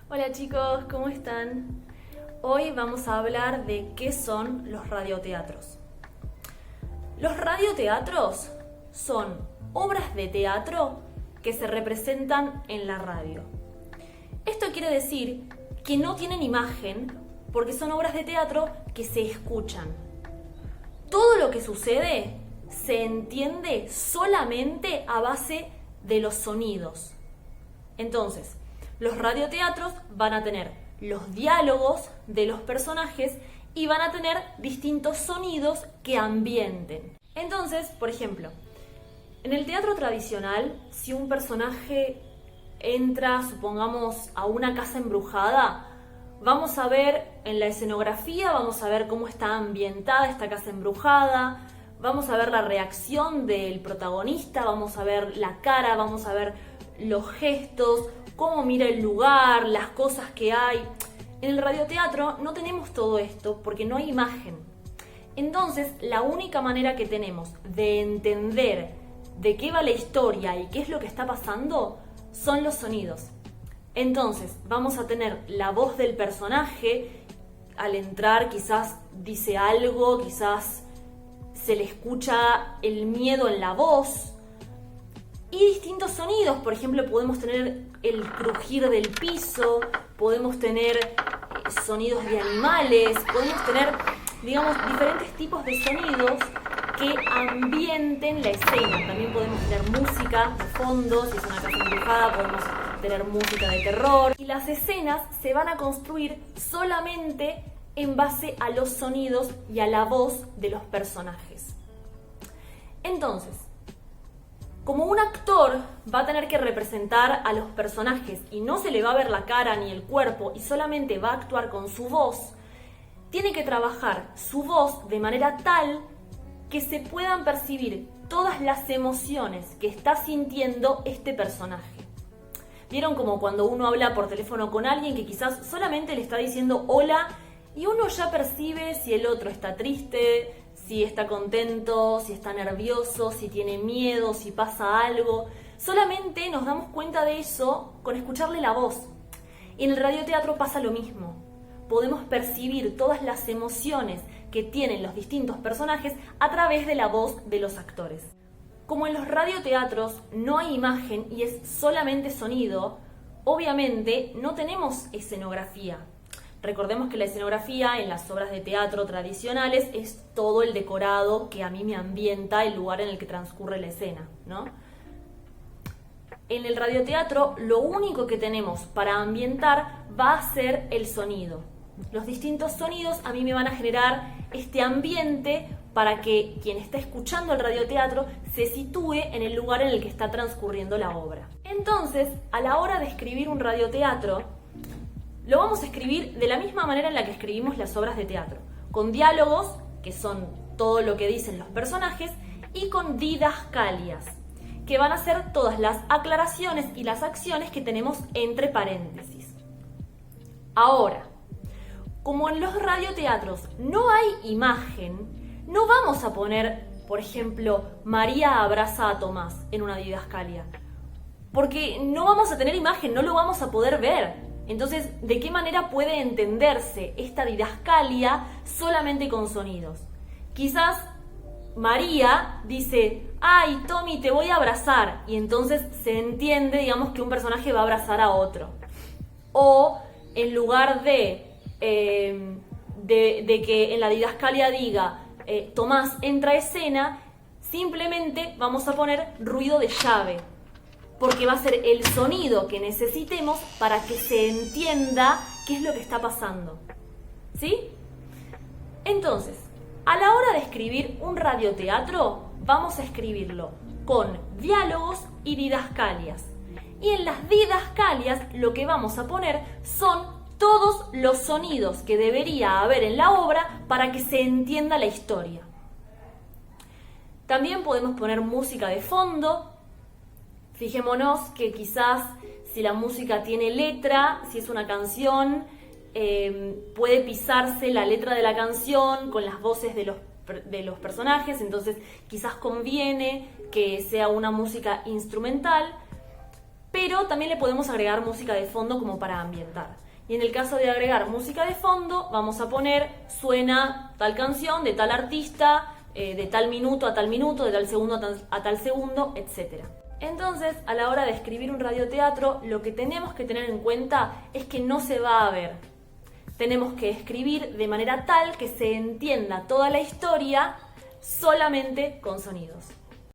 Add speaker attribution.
Speaker 1: Hola chicos, ¿cómo están? Hoy vamos a hablar de qué son los radioteatros. Los radioteatros son obras de teatro que se representan en la radio. Esto quiere decir que no tienen imagen porque son obras de teatro que se escuchan. Todo lo que sucede se entiende solamente a base de los sonidos. Entonces, los radioteatros van a tener los diálogos de los personajes y van a tener distintos sonidos que ambienten. Entonces, por ejemplo, en el teatro tradicional, si un personaje entra, supongamos, a una casa embrujada, vamos a ver en la escenografía, vamos a ver cómo está ambientada esta casa embrujada, vamos a ver la reacción del protagonista, vamos a ver la cara, vamos a ver los gestos, cómo mira el lugar, las cosas que hay. En el radioteatro no tenemos todo esto porque no hay imagen. Entonces, la única manera que tenemos de entender de qué va la historia y qué es lo que está pasando son los sonidos. Entonces, vamos a tener la voz del personaje. Al entrar quizás dice algo, quizás se le escucha el miedo en la voz. Y distintos sonidos, por ejemplo, podemos tener el crujir del piso, podemos tener sonidos de animales, podemos tener, digamos, diferentes tipos de sonidos que ambienten la escena. También podemos tener música de fondo, si es una casa embrujada podemos tener música de terror. Y las escenas se van a construir solamente en base a los sonidos y a la voz de los personajes. Entonces, como un actor va a tener que representar a los personajes y no se le va a ver la cara ni el cuerpo y solamente va a actuar con su voz, tiene que trabajar su voz de manera tal que se puedan percibir todas las emociones que está sintiendo este personaje. ¿Vieron como cuando uno habla por teléfono con alguien que quizás solamente le está diciendo hola y uno ya percibe si el otro está triste, si está contento, si está nervioso, si tiene miedo, si pasa algo? Solamente nos damos cuenta de eso con escucharle la voz. Y en el radioteatro pasa lo mismo. Podemos percibir todas las emociones que tienen los distintos personajes a través de la voz de los actores. Como en los radioteatros no hay imagen y es solamente sonido, obviamente no tenemos escenografía. Recordemos que la escenografía en las obras de teatro tradicionales es todo el decorado que a mí me ambienta el lugar en el que transcurre la escena, ¿no? En el radioteatro lo único que tenemos para ambientar va a ser el sonido. Los distintos sonidos a mí me van a generar este ambiente para que quien está escuchando el radioteatro se sitúe en el lugar en el que está transcurriendo la obra. Entonces, a la hora de escribir un radioteatro, lo vamos a escribir de la misma manera en la que escribimos las obras de teatro, con diálogos, que son todo lo que dicen los personajes, y con didascalias, que van a ser todas las aclaraciones y las acciones que tenemos entre paréntesis. Ahora, como en los radioteatros no hay imagen, no vamos a poner, por ejemplo, María abraza a Tomás en una didascalia, porque no vamos a tener imagen, no lo vamos a poder ver. Entonces, ¿de qué manera puede entenderse esta didascalia solamente con sonidos? Quizás María dice, ¡ay, Tommy, te voy a abrazar! Y entonces se entiende, digamos, que un personaje va a abrazar a otro. O en lugar de que en la didascalia diga, Tomás entra a escena, simplemente vamos a poner ruido de llave, porque va a ser el sonido que necesitemos para que se entienda qué es lo que está pasando. ¿Sí? Entonces, a la hora de escribir un radioteatro, vamos a escribirlo con diálogos y didascalias. Y en las didascalias lo que vamos a poner son todos los sonidos que debería haber en la obra para que se entienda la historia. También podemos poner música de fondo. Fijémonos que quizás si la música tiene letra, si es una canción, puede pisarse la letra de la canción con las voces de los personajes, entonces quizás conviene que sea una música instrumental. pero también le podemos agregar música de fondo como para ambientar. Y en el caso de agregar música de fondo, vamos a poner suena tal canción de tal artista, de tal minuto a tal minuto, de tal segundo a tal segundo, etc. Entonces, a la hora de escribir un radioteatro, lo que tenemos que tener en cuenta es que no se va a ver. Tenemos que escribir de manera tal que se entienda toda la historia solamente con sonidos.